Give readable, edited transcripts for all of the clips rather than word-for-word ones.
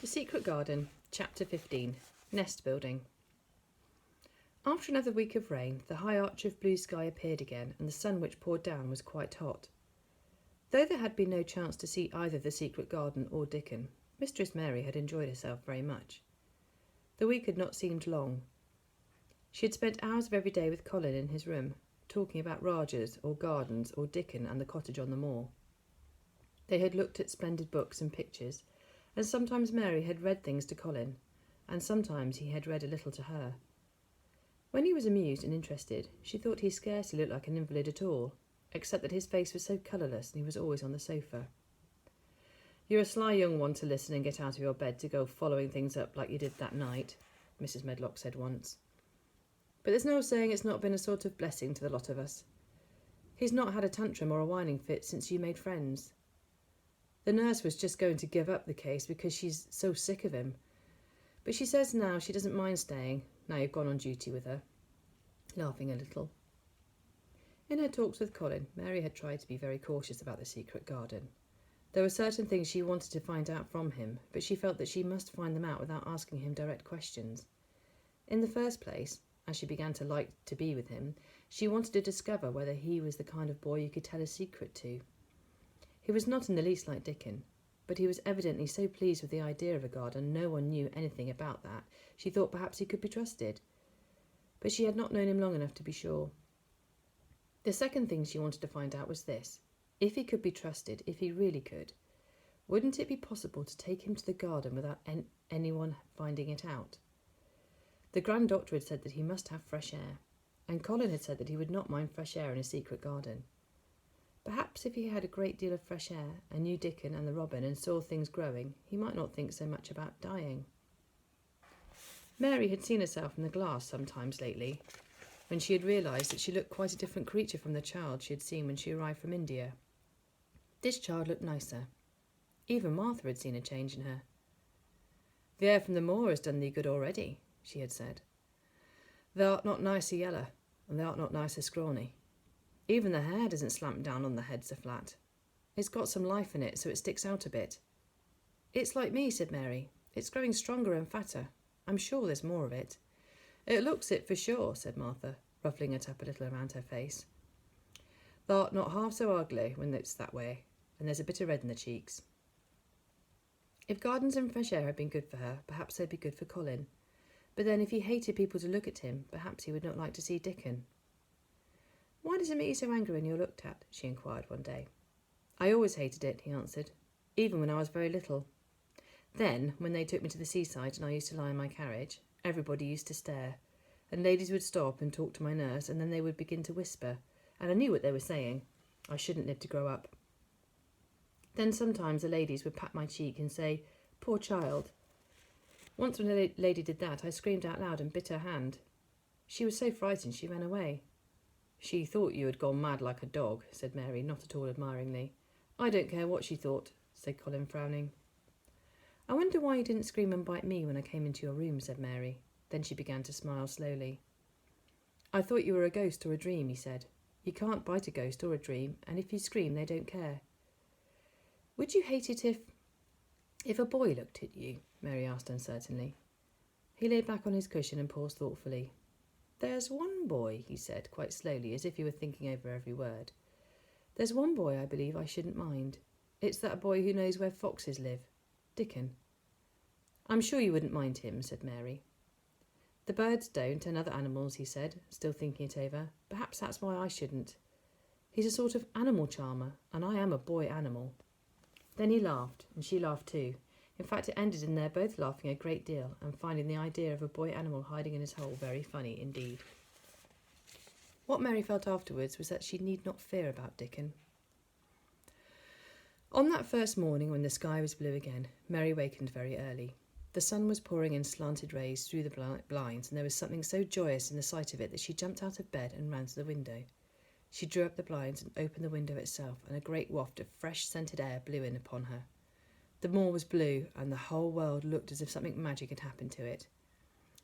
The Secret Garden, Chapter 15, Nest Building. After another week of rain, the high arch of blue sky appeared again, and the sun which poured down was quite hot. Though there had been no chance to see either the secret garden or Dickon, Mistress Mary had enjoyed herself very much. The week had not seemed long. She had spent hours of every day with Colin in his room, talking about Rajahs or gardens or Dickon and the cottage on the moor. They had looked at splendid books and pictures, and sometimes Mary had read things to Colin, and sometimes he had read a little to her. When he was amused and interested, she thought he scarcely looked like an invalid at all, except that his face was so colourless and he was always on the sofa. "You're a sly young one to listen and get out of your bed to go following things up like you did that night," Mrs. Medlock said once. "But there's no saying it's not been a sort of blessing to the lot of us. He's not had a tantrum or a whining fit since you made friends. The nurse was just going to give up the case because she's so sick of him. But she says now she doesn't mind staying, now you've gone on duty with her," laughing a little. In her talks with Colin, Mary had tried to be very cautious about the secret garden. There were certain things she wanted to find out from him, but she felt that she must find them out without asking him direct questions. In the first place, as she began to like to be with him, she wanted to discover whether he was the kind of boy you could tell a secret to. He was not in the least like Dickon, but he was evidently so pleased with the idea of a garden no one knew anything about that, she thought perhaps he could be trusted. But she had not known him long enough to be sure. The second thing she wanted to find out was this: if he could be trusted, if he really could, wouldn't it be possible to take him to the garden without anyone finding it out? The Grand Doctor had said that he must have fresh air, and Colin had said that he would not mind fresh air in a secret garden. Perhaps if he had a great deal of fresh air and knew Dickon and the robin and saw things growing, he might not think so much about dying. Mary had seen herself in the glass sometimes lately, when she had realised that she looked quite a different creature from the child she had seen when she arrived from India. This child looked nicer. Even Martha had seen a change in her. "The air from the moor has done thee good already," she had said. "Thou art not nicer yeller, and thou art not nicer scrawny. Even the hair doesn't slant down on the head so flat. It's got some life in it, so it sticks out a bit." "It's like me," said Mary. "It's growing stronger and fatter. I'm sure there's more of it." "It looks it for sure," said Martha, ruffling it up a little around her face. "Thou art not half so ugly when it's that way, and there's a bit of red in the cheeks." If gardens and fresh air had been good for her, perhaps they'd be good for Colin. But then if he hated people to look at him, perhaps he would not like to see Dickon. "Why does it make you so angry when you're looked at?" she inquired one day. "I always hated it," he answered, "even when I was very little. Then, when they took me to the seaside and I used to lie in my carriage, everybody used to stare, and ladies would stop and talk to my nurse, and then they would begin to whisper, and I knew what they were saying. I shouldn't live to grow up. Then sometimes the ladies would pat my cheek and say, 'Poor child.' Once when a lady did that, I screamed out loud and bit her hand. She was so frightened she ran away." "She thought you had gone mad like a dog," said Mary, not at all admiringly. "I don't care what she thought," said Colin, frowning. "I wonder why you didn't scream and bite me when I came into your room," said Mary. Then she began to smile slowly. "I thought you were a ghost or a dream," he said. "You can't bite a ghost or a dream, and if you scream they don't care." "Would you hate it if a boy looked at you?" Mary asked uncertainly. He lay back on his cushion and paused thoughtfully. "There's one boy," he said, quite slowly, as if he were thinking over every word. "There's one boy I believe I shouldn't mind. It's that boy who knows where foxes live. Dickon." "I'm sure you wouldn't mind him," said Mary. "The birds don't, and other animals," he said, still thinking it over. "Perhaps that's why I shouldn't. He's a sort of animal charmer, and I am a boy animal." Then he laughed, and she laughed too. In fact, it ended in their both laughing a great deal and finding the idea of a boy animal hiding in his hole very funny indeed. What Mary felt afterwards was that she need not fear about Dickon. On that first morning when the sky was blue again, Mary wakened very early. The sun was pouring in slanted rays through the blinds, and there was something so joyous in the sight of it that she jumped out of bed and ran to the window. She drew up the blinds and opened the window itself, and a great waft of fresh scented air blew in upon her. The moor was blue, and the whole world looked as if something magic had happened to it.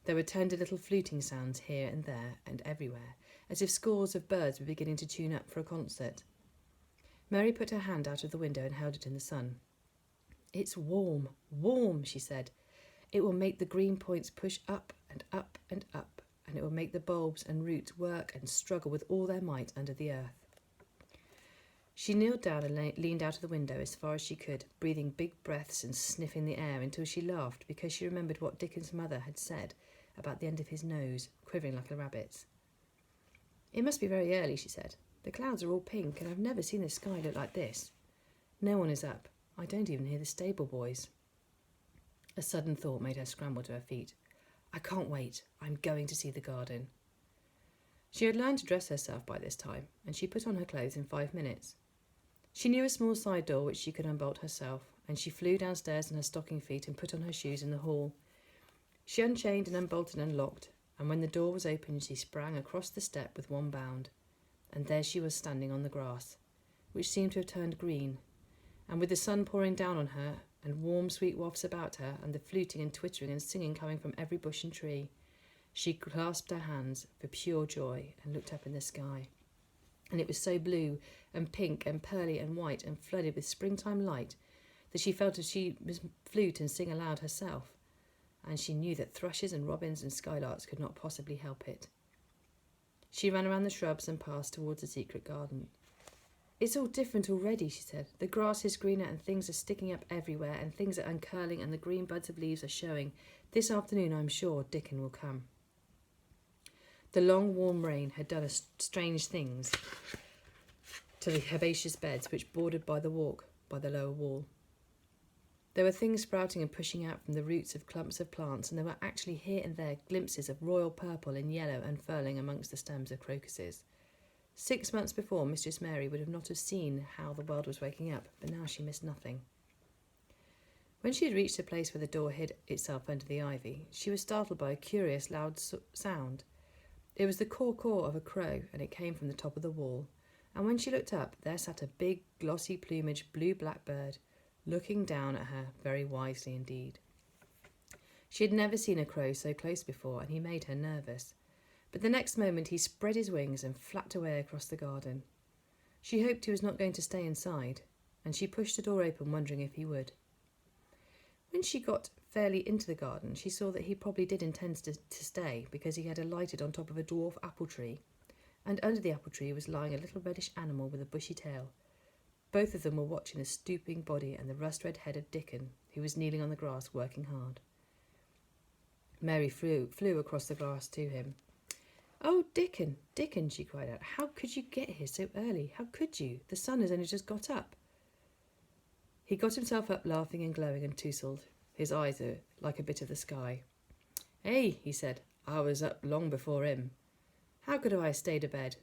There were tender little fluting sounds here and there and everywhere, as if scores of birds were beginning to tune up for a concert. Mary put her hand out of the window and held it in the sun. It's warm, warm, she said. It will make the green points push up and up and up, and it will make the bulbs and roots work and struggle with all their might under the earth. She kneeled down and leaned out of the window as far as she could, breathing big breaths and sniffing the air until she laughed because she remembered what Dickon's mother had said about the end of his nose, quivering like a rabbit's. It must be very early, she said. The clouds are all pink, and I've never seen the sky look like this. No one is up. I don't even hear the stable boys. A sudden thought made her scramble to her feet. I can't wait. I'm going to see the garden. She had learned to dress herself by this time, and she put on her clothes in 5 minutes. She knew a small side door which she could unbolt herself, and she flew downstairs in her stocking feet and put on her shoes in the hall. She unchained and unbolted and locked, and when the door was open she sprang across the step with one bound, and there she was standing on the grass, which seemed to have turned green, and with the sun pouring down on her, and warm sweet wafts about her, and the fluting and twittering and singing coming from every bush and tree, she clasped her hands for pure joy and looked up in the sky. And it was so blue and pink and pearly and white and flooded with springtime light that she felt as she must flute and sing aloud herself, and she knew that thrushes and robins and skylarks could not possibly help it. She ran around the shrubs and passed towards the secret garden. It's all different already, she said. The grass is greener and things are sticking up everywhere and things are uncurling and the green buds of leaves are showing. This afternoon I'm sure Dickon will come. The long warm rain had done strange things to the herbaceous beds which bordered by the walk by the lower wall. There were things sprouting and pushing out from the roots of clumps of plants, and there were actually here and there glimpses of royal purple and yellow unfurling amongst the stems of crocuses. 6 months before, Mistress Mary would not have seen how the world was waking up, but now she missed nothing. When she had reached the place where the door hid itself under the ivy, she was startled by a curious loud sound. It was the caw-caw of a crow, and it came from the top of the wall, and when she looked up, there sat a big, glossy-plumaged blue-black bird, looking down at her very wisely indeed. She had never seen a crow so close before, and he made her nervous. But the next moment he spread his wings and flapped away across the garden. She hoped he was not going to stay inside, and she pushed the door open, wondering if he would. When she got fairly into the garden, she saw that he probably did intend to stay, because he had alighted on top of a dwarf apple tree, and under the apple tree was lying a little reddish animal with a bushy tail. Both of them were watching the stooping body and the rust-red head of Dickon, who was kneeling on the grass working hard. Mary flew across the grass to him. "Oh, Dickon, Dickon," she cried out, "how could you get here so early? How could you? The sun has only just got up." He got himself up, laughing and glowing, and tousled. His eyes are like a bit of the sky. "Hey," he said, "I was up long before him. How could I have stayed abed?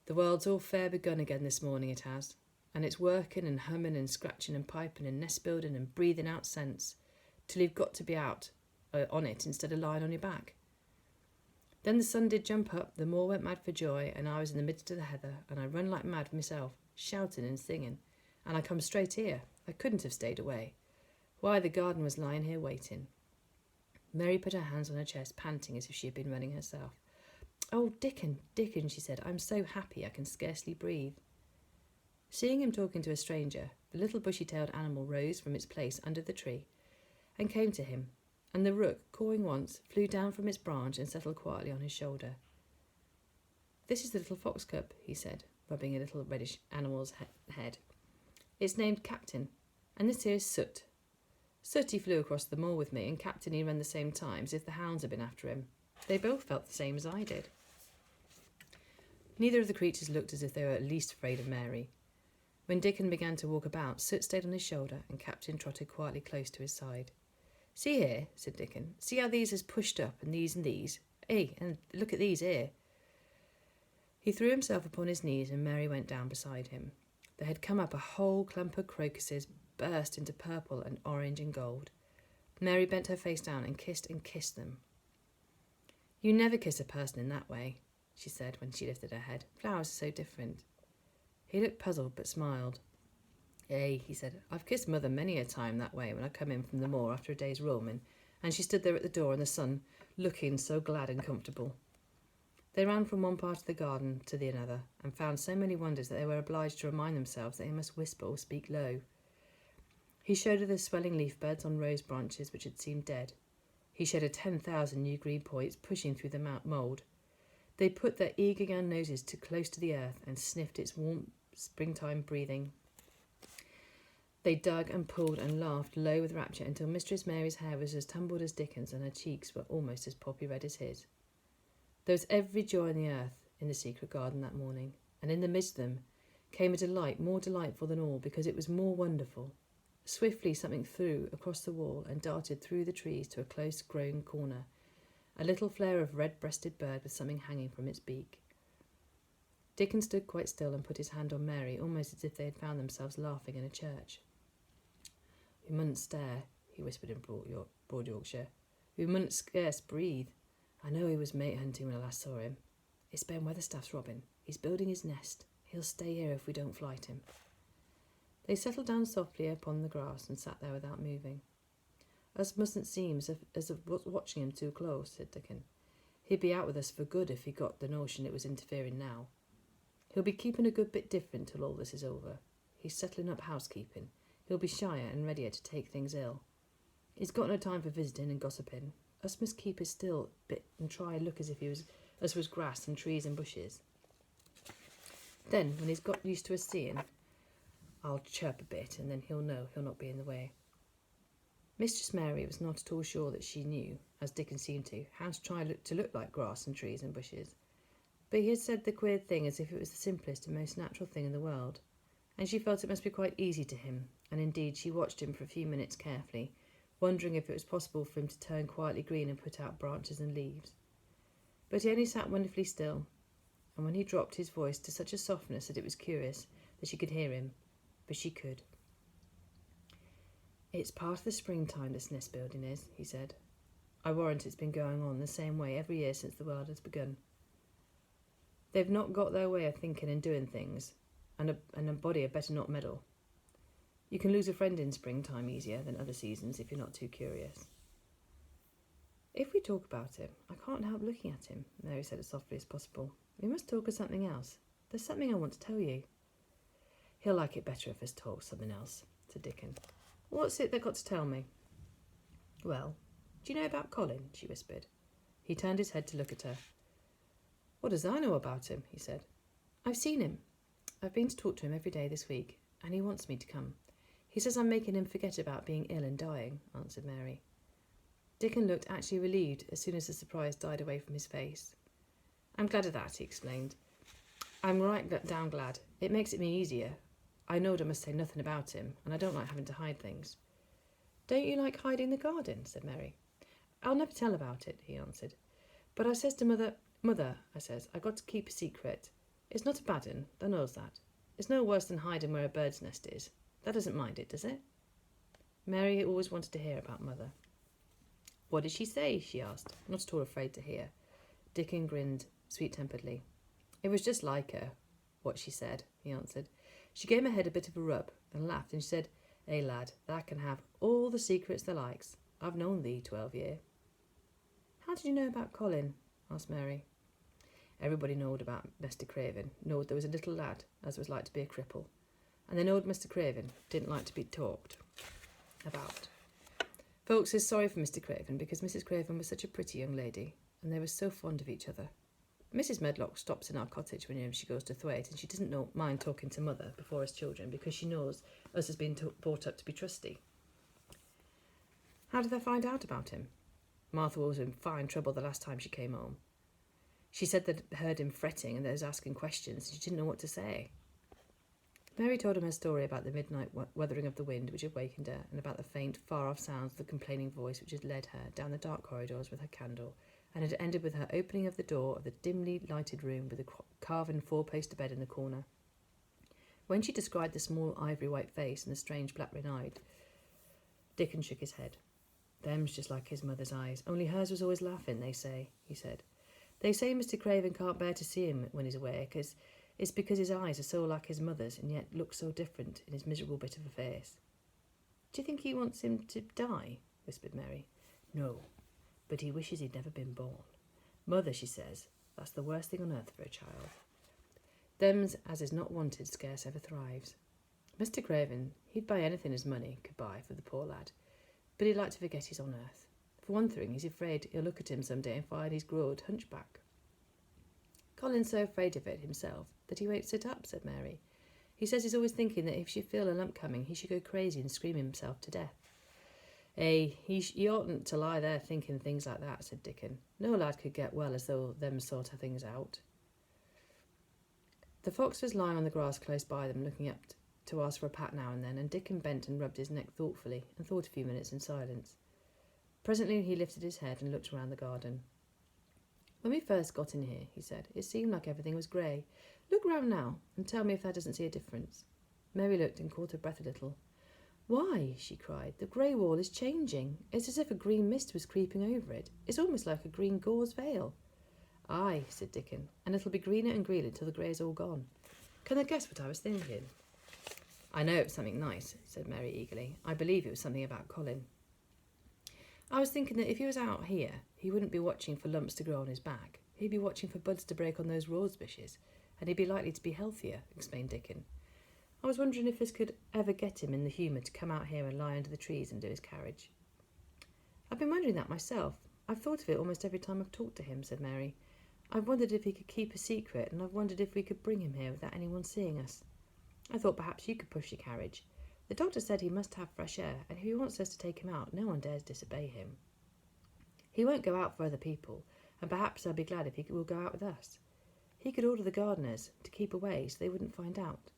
The world's all fair begun again this morning, it has, and it's working and humming and scratching and piping and nest building and breathing out scents, till you've got to be out on it instead of lying on your back. Then the sun did jump up, the moor went mad for joy, and I was in the midst of the heather, and I run like mad myself, shouting and singing, and I come straight here. I couldn't have stayed away. Why, the garden was lying here waiting." Mary put her hands on her chest, panting as if she had been running herself. "Oh, Dickon, Dickon," she said, "I'm so happy I can scarcely breathe." Seeing him talking to a stranger, the little bushy-tailed animal rose from its place under the tree and came to him, and the rook, cawing once, flew down from its branch and settled quietly on his shoulder. "This is the little foxcub," he said, rubbing a little reddish animal's head. "It's named Captain, and this here is Soot. Sooty flew across the moor with me, and Captain he ran the same time, as if the hounds had been after him. They both felt the same as I did." Neither of the creatures looked as if they were at least afraid of Mary. When Dickon began to walk about, Soot stayed on his shoulder, and Captain trotted quietly close to his side. "See here," said Dickon. "See how these is pushed up, and these. Hey, and look at these here." He threw himself upon his knees, and Mary went down beside him. There had come up a whole clump of crocuses, burst into purple and orange and gold. Mary bent her face down and kissed them. "You never kiss a person in that way," she said when she lifted her head. "Flowers are so different." He looked puzzled but smiled. "Eh," he said, "I've kissed Mother many a time that way when I come in from the moor after a day's roaming, and she stood there at the door in the sun, looking so glad and comfortable." They ran from one part of the garden to the another, and found so many wonders that they were obliged to remind themselves that they must whisper or speak low. He showed her the swelling leaf beds on rose branches which had seemed dead. He showed her 10,000 new green points pushing through the mould. They put their eager young noses too close to the earth and sniffed its warm springtime breathing. They dug and pulled and laughed low with rapture until Mistress Mary's hair was as tumbled as Dickens and her cheeks were almost as poppy red as his. There was every joy on the earth in the secret garden that morning, and in the midst of them came a delight more delightful than all because it was more wonderful. Swiftly something flew across the wall and darted through the trees to a close-grown corner, a little flare of red-breasted bird with something hanging from its beak. Dickon stood quite still and put his hand on Mary, almost as if they had found themselves laughing in a church. "We mustn't stare," he whispered in Broad Yorkshire. "We mustn't scarce breathe. I know he was mate hunting when I last saw him. It's Ben Weatherstaff's robin. He's building his nest. He'll stay here if we don't flight him." They settled down softly upon the grass and sat there without moving. "Us mustn't seem as if watching him too close," said Dickon. "He'd be out with us for good if he got the notion it was interfering now. He'll be keeping a good bit different till all this is over. He's settling up housekeeping. He'll be shyer and readier to take things ill. He's got no time for visiting and gossiping. Us must keep as still a bit and try look as if us was grass and trees and bushes. Then, when he's got used to us seeing, I'll chirp a bit, and then he'll know he'll not be in the way." Mistress Mary was not at all sure that she knew, as Dickon seemed to, how to try to look like grass and trees and bushes. But he had said the queer thing as if it was the simplest and most natural thing in the world, and she felt it must be quite easy to him, and indeed she watched him for a few minutes carefully, wondering if it was possible for him to turn quietly green and put out branches and leaves. But he only sat wonderfully still, and when he dropped his voice to such a softness that it was curious that she could hear him, but she could. "It's part of the springtime, this nest building is," he said. "I warrant it's been going on the same way every year since the world has begun. They've not got their way of thinking and doing things, and a body had better not meddle. You can lose a friend in springtime easier than other seasons if you're not too curious." "If we talk about him, I can't help looking at him," Mary said as softly as possible. "We must talk of something else. There's something I want to tell you." "He'll like it better if us talk something else," said Dickon. "What's it they've got to tell me?" "Well, do you know about Colin?" she whispered. He turned his head to look at her. "What does I know about him?" he said. "I've seen him. I've been to talk to him every day this week, and he wants me to come. He says I'm making him forget about being ill and dying," answered Mary. Dickon looked actually relieved as soon as the surprise died away from his face. "I'm glad of that," he explained. "I'm right down glad. It makes it me easier. I knowed I must say nothing about him, and I don't like having to hide things." "Don't you like hiding the garden?" said Mary. "I'll never tell about it," he answered. "But I says to Mother, I says, I got to keep a secret. It's not a bad un, thou knows that. It's no worse than hiding where a bird's nest is. That doesn't mind it, does it?" Mary always wanted to hear about Mother. "What did she say?" she asked, not at all afraid to hear. Dickon grinned sweet-temperedly. "It was just like her, what she said," he answered. "She gave my head a bit of a rub and laughed, and she said, 'Eh, lad, thou can have all the secrets thou likes. I've known thee 12 year.'" "How did you know about Colin?" asked Mary. "Everybody knowed about Mr. Craven, knowed there was a little lad as was like to be a cripple, and they knowed Mr. Craven didn't like to be talked about. Folks is sorry for Mr. Craven because Mrs. Craven was such a pretty young lady, and they were so fond of each other. Mrs. Medlock stops in our cottage when she goes to Thwaite, and she doesn't mind talking to Mother before us children because she knows us has been brought up to be trusty." "How did they find out about him?" "Martha was in fine trouble the last time she came home. She said they'd heard him fretting and they was asking questions, and she didn't know what to say." Mary told him her story about the midnight wuthering of the wind which had wakened her, and about the faint, far-off sounds of the complaining voice which had led her down the dark corridors with her candle, and had ended with her opening of the door of the dimly lighted room with the carven four-poster bed in the corner. When she described the small ivory-white face and the strange black-rimmed eye, Dickon shook his head. "Them's just like his mother's eyes, only hers was always laughing, they say," he said. "They say Mr. Craven can't bear to see him when he's away, it's because his eyes are so like his mother's and yet look so different in his miserable bit of a face." "Do you think he wants him to die?" whispered Mary. "No, but he wishes he'd never been born. Mother, she says, that's the worst thing on earth for a child. Them's as is not wanted scarce ever thrives. Mr. Craven, he'd buy anything his money could buy for the poor lad, but he'd like to forget he's on earth. For one thing, he's afraid he'll look at him some day and find he's growed hunchback. Colin's so afraid of it himself that he won't sit up, said Mary. He says he's always thinking that if she feel a lump coming, he should go crazy and scream himself to death. He oughtn't to lie there thinking things like that, said Dickon. No lad could get well as though them sort of things out. The fox was lying on the grass close by them, looking up to ask for a pat now and then, and Dickon bent and rubbed his neck thoughtfully and thought a few minutes in silence. Presently he lifted his head and looked round the garden. When we first got in here, he said, it seemed like everything was grey. Look round now and tell me if thou doesn't see a difference. Mary looked and caught her breath a little. Why, she cried, the grey wall is changing. It's as if a green mist was creeping over it. It's almost like a green gauze veil. Aye, said Dickon, and it'll be greener and greener till the grey's all gone. Can I guess what I was thinking? I know it was something nice, said Mary eagerly. I believe it was something about Colin. I was thinking that if he was out here, he wouldn't be watching for lumps to grow on his back. He'd be watching for buds to break on those rose bushes, and he'd be likely to be healthier, explained Dickon. I was wondering if this could ever get him in the humour to come out here and lie under the trees and do his carriage. I've been wondering that myself. I've thought of it almost every time I've talked to him, said Mary. I've wondered if he could keep a secret, and I've wondered if we could bring him here without anyone seeing us. I thought perhaps you could push your carriage. The doctor said he must have fresh air, and if he wants us to take him out, no one dares disobey him. He won't go out for other people, and perhaps I'll be glad if he will go out with us. He could order the gardeners to keep away so they wouldn't find out.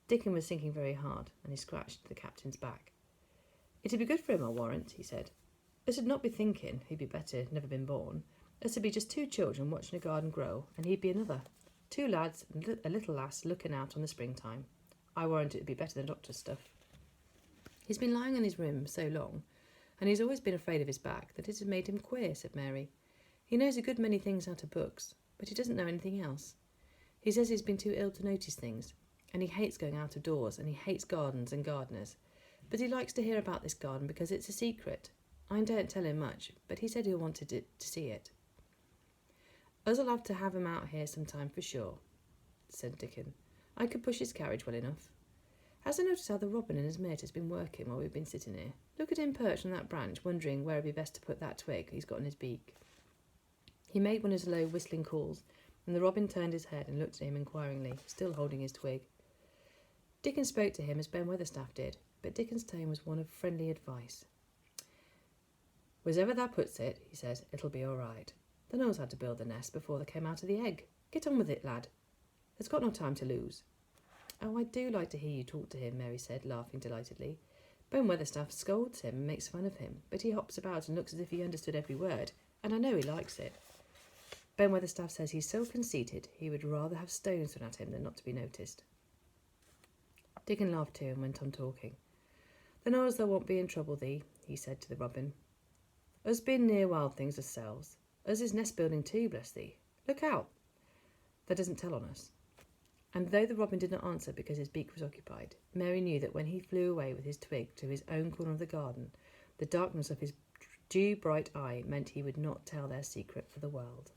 Dickon was thinking very hard, and he scratched the captain's back. It'd be good for him, I'll warrant, he said. Us'd not be thinking he'd be better never been born. Us'd be just 2 children watching a garden grow, and he'd be another. 2 lads and a little lass looking out on the springtime. I warrant it'd be better than doctor's stuff. He's been lying in his room so long, and he's always been afraid of his back, that it has made him queer, said Mary. He knows a good many things out of books, but he doesn't know anything else. He says he's been too ill to notice things, and he hates going out of doors, and he hates gardens and gardeners. But he likes to hear about this garden because it's a secret. I daren't tell him much, but he said he wanted to see it. Us'll have to have him out here sometime for sure, said Dickon. I could push his carriage well enough. Has I noticed how the robin and his mate has been working while we've been sitting here? Look at him perched on that branch, wondering where it'd be best to put that twig he's got in his beak. He made one of his low whistling calls, and the robin turned his head and looked at him inquiringly, still holding his twig. Dickon spoke to him as Ben Weatherstaff did, but Dickon's tone was one of friendly advice. Wherever thou puts it, he said, it'll be all right. Thou knows how to build the nest before they came out of the egg. Get on with it, lad. There's got no time to lose. Oh, I do like to hear you talk to him, Mary said, laughing delightedly. Ben Weatherstaff scolds him and makes fun of him, but he hops about and looks as if he understood every word, and I know he likes it. Ben Weatherstaff says he's so conceited he would rather have stones thrown at him than not to be noticed. Dickon laughed too and went on talking. Thou knows thou won't be in trouble thee, he said to the robin. Us been near wild things ourselves. Us is nest building too, bless thee. Look out. That doesn't tell on us. And though the robin did not answer because his beak was occupied, Mary knew that when he flew away with his twig to his own corner of the garden, the darkness of his dew-bright eye meant he would not tell their secret for the world.